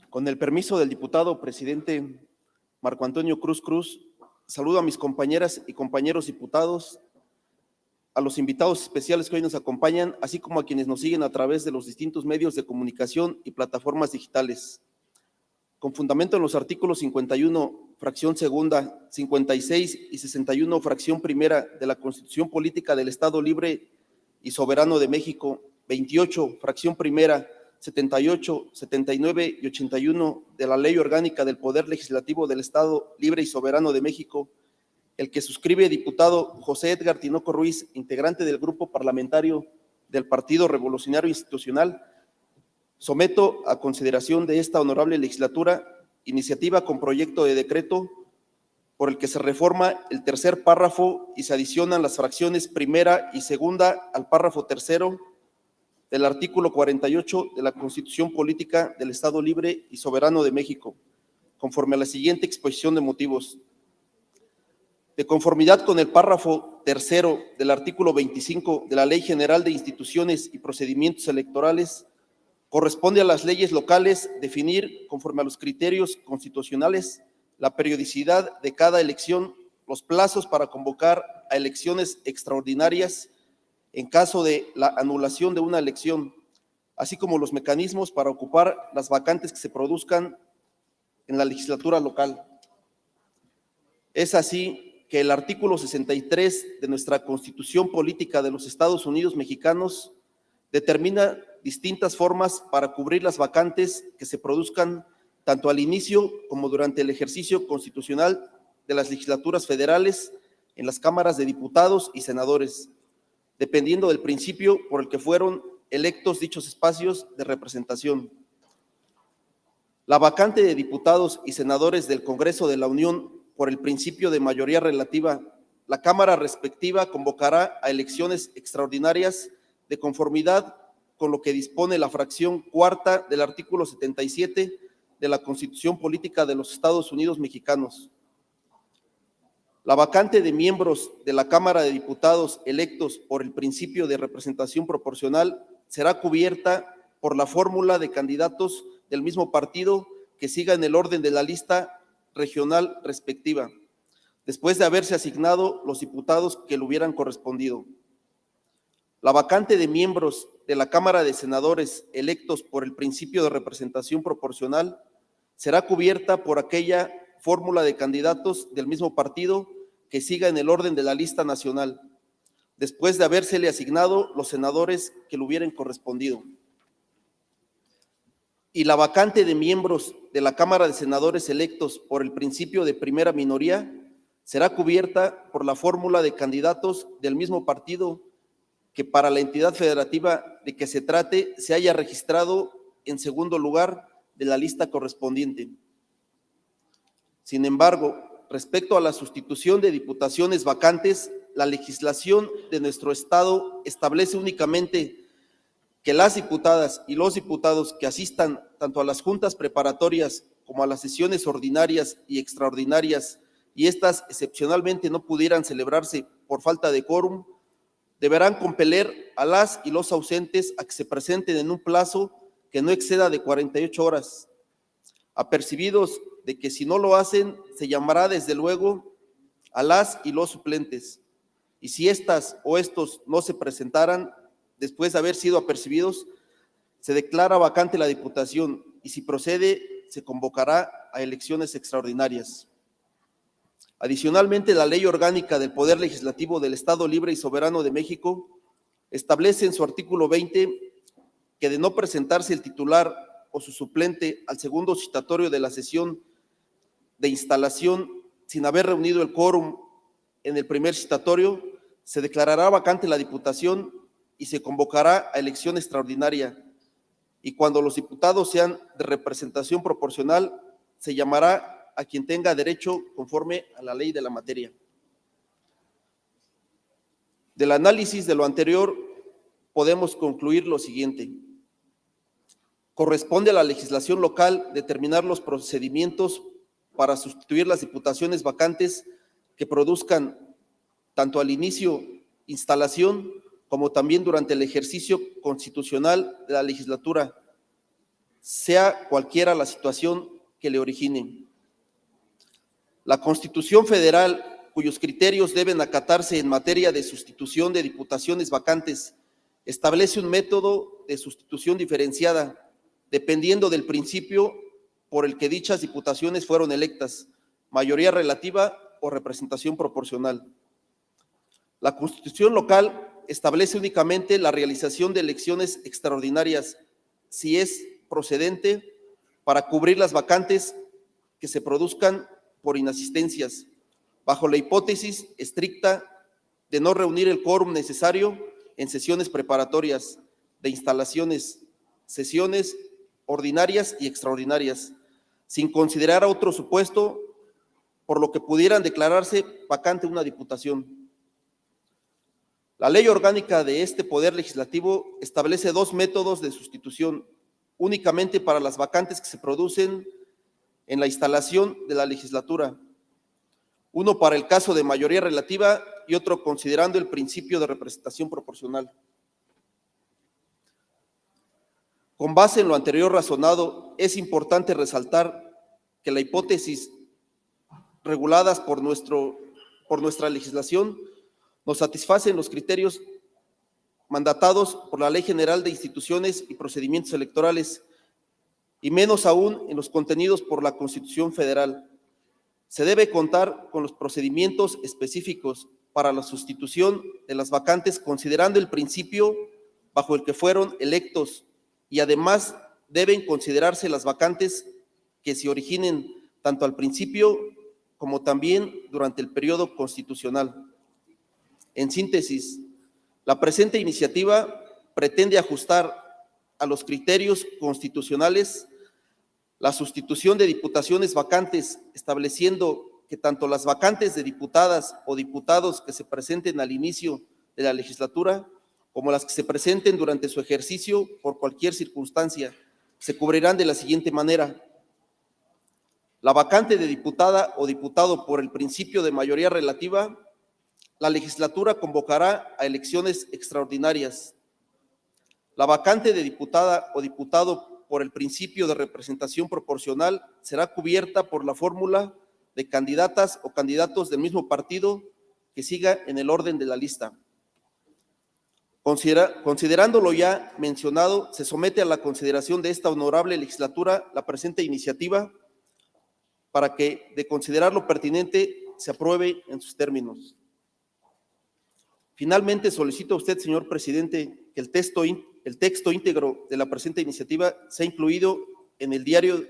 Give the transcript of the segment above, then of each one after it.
Con el permiso del diputado presidente Marco Antonio Cruz Cruz, saludo a mis compañeras y compañeros diputados, a los invitados especiales que hoy nos acompañan, así como a quienes nos siguen a través de los distintos medios de comunicación y plataformas digitales. Con fundamento en los artículos 51, fracción segunda, 56 y 61, fracción primera de la Constitución Política del Estado Libre y Soberano de México, 28, fracción primera, 78, 79 y 81 de la Ley Orgánica del Poder Legislativo del Estado Libre y Soberano de México, el que suscribe diputado José Edgar Tinoco Ruiz, integrante del Grupo Parlamentario del Partido Revolucionario Institucional, someto a consideración de esta honorable legislatura iniciativa con proyecto de decreto por el que se reforma el tercer párrafo y se adicionan las fracciones primera y segunda al párrafo tercero del artículo 48 de la Constitución Política del Estado Libre y Soberano de México, conforme a la siguiente exposición de motivos. De conformidad con el párrafo tercero del artículo 25 de la Ley General de Instituciones y Procedimientos Electorales, corresponde a las leyes locales definir, conforme a los criterios constitucionales, la periodicidad de cada elección, los plazos para convocar a elecciones extraordinarias en caso de la anulación de una elección, así como los mecanismos para ocupar las vacantes que se produzcan en la legislatura local. Es así que el artículo 63 de nuestra Constitución Política de los Estados Unidos Mexicanos determina distintas formas para cubrir las vacantes que se produzcan tanto al inicio como durante el ejercicio constitucional de las legislaturas federales en las cámaras de diputados y senadores, dependiendo del principio por el que fueron electos dichos espacios de representación. La vacante de diputados y senadores del Congreso de la Unión por el principio de mayoría relativa, la Cámara respectiva convocará a elecciones extraordinarias de conformidad con lo que dispone la fracción cuarta del artículo 77 de la Constitución Política de los Estados Unidos Mexicanos. La vacante de miembros de la Cámara de Diputados electos por el principio de representación proporcional será cubierta por la fórmula de candidatos del mismo partido que siga en el orden de la lista regional respectiva, después de haberse asignado los diputados que le hubieran correspondido. La vacante de miembros de la Cámara de Senadores electos por el principio de representación proporcional será cubierta por aquella fórmula de candidatos del mismo partido que siga en el orden de la lista nacional, después de habérsele asignado los senadores que le hubieran correspondido. Y la vacante de miembros de la Cámara de Senadores electos por el principio de primera minoría será cubierta por la fórmula de candidatos del mismo partido que para la entidad federativa de que se trate se haya registrado en segundo lugar de la lista correspondiente. Sin embargo, respecto a la sustitución de diputaciones vacantes, la legislación de nuestro Estado establece únicamente que las diputadas y los diputados que asistan tanto a las juntas preparatorias como a las sesiones ordinarias y extraordinarias, y estas excepcionalmente no pudieran celebrarse por falta de quórum, deberán compeler a las y los ausentes a que se presenten en un plazo que no exceda de 48 horas, apercibidos de que si no lo hacen, se llamará desde luego a las y los suplentes, y si estas o estos no se presentaran después de haber sido apercibidos, se declara vacante la diputación y si procede, se convocará a elecciones extraordinarias. Adicionalmente, la Ley Orgánica del Poder Legislativo del Estado Libre y Soberano de México establece en su artículo 20 que de no presentarse el titular o su suplente al segundo citatorio de la sesión de instalación sin haber reunido el quórum en el primer citatorio, se declarará vacante la diputación y se convocará a elección extraordinaria. Y cuando los diputados sean de representación proporcional, se llamará a quien tenga derecho conforme a la ley de la materia. Del análisis de lo anterior, podemos concluir lo siguiente. Corresponde a la legislación local determinar los procedimientos para sustituir las diputaciones vacantes que produzcan tanto al inicio, instalación, como también durante el ejercicio constitucional de la legislatura, sea cualquiera la situación que le origine. La Constitución Federal, cuyos criterios deben acatarse en materia de sustitución de diputaciones vacantes, establece un método de sustitución diferenciada, dependiendo del principio por el que dichas diputaciones fueron electas, mayoría relativa o representación proporcional. La Constitución local establece únicamente la realización de elecciones extraordinarias, si es procedente, para cubrir las vacantes que se produzcan por inasistencias, bajo la hipótesis estricta de no reunir el quórum necesario en sesiones preparatorias de instalaciones, sesiones ordinarias y extraordinarias, sin considerar a otro supuesto por lo que pudieran declararse vacante una diputación. La ley orgánica de este Poder Legislativo establece dos métodos de sustitución, únicamente para las vacantes que se producen en la instalación de la legislatura, uno para el caso de mayoría relativa y otro considerando el principio de representación proporcional. Con base en lo anterior razonado, es importante resaltar que la hipótesis reguladas por nuestra legislación nos satisfacen los criterios mandatados por la Ley General de Instituciones y Procedimientos Electorales, y menos aún en los contenidos por la Constitución Federal. Se debe contar con los procedimientos específicos para la sustitución de las vacantes, considerando el principio bajo el que fueron electos, y además deben considerarse las vacantes que se originen tanto al principio como también durante el periodo constitucional. En síntesis, la presente iniciativa pretende ajustar a los criterios constitucionales la sustitución de diputaciones vacantes, estableciendo que tanto las vacantes de diputadas o diputados que se presenten al inicio de la legislatura, como las que se presenten durante su ejercicio por cualquier circunstancia, se cubrirán de la siguiente manera. La vacante de diputada o diputado por el principio de mayoría relativa, la legislatura convocará a elecciones extraordinarias. La vacante de diputada o diputado por el principio de representación proporcional será cubierta por la fórmula de candidatas o candidatos del mismo partido que siga en el orden de la lista. Considerando lo ya mencionado, se somete a la consideración de esta honorable legislatura la presente iniciativa para que, de considerar lo pertinente, se apruebe en sus términos. Finalmente, solicito a usted, señor presidente, que el texto íntegro de la presente iniciativa sea incluido en el diario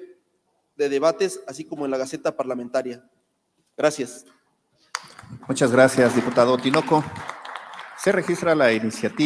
de debates, así como en la Gaceta Parlamentaria. Gracias. Muchas gracias, diputado Tinoco. Se registra la iniciativa.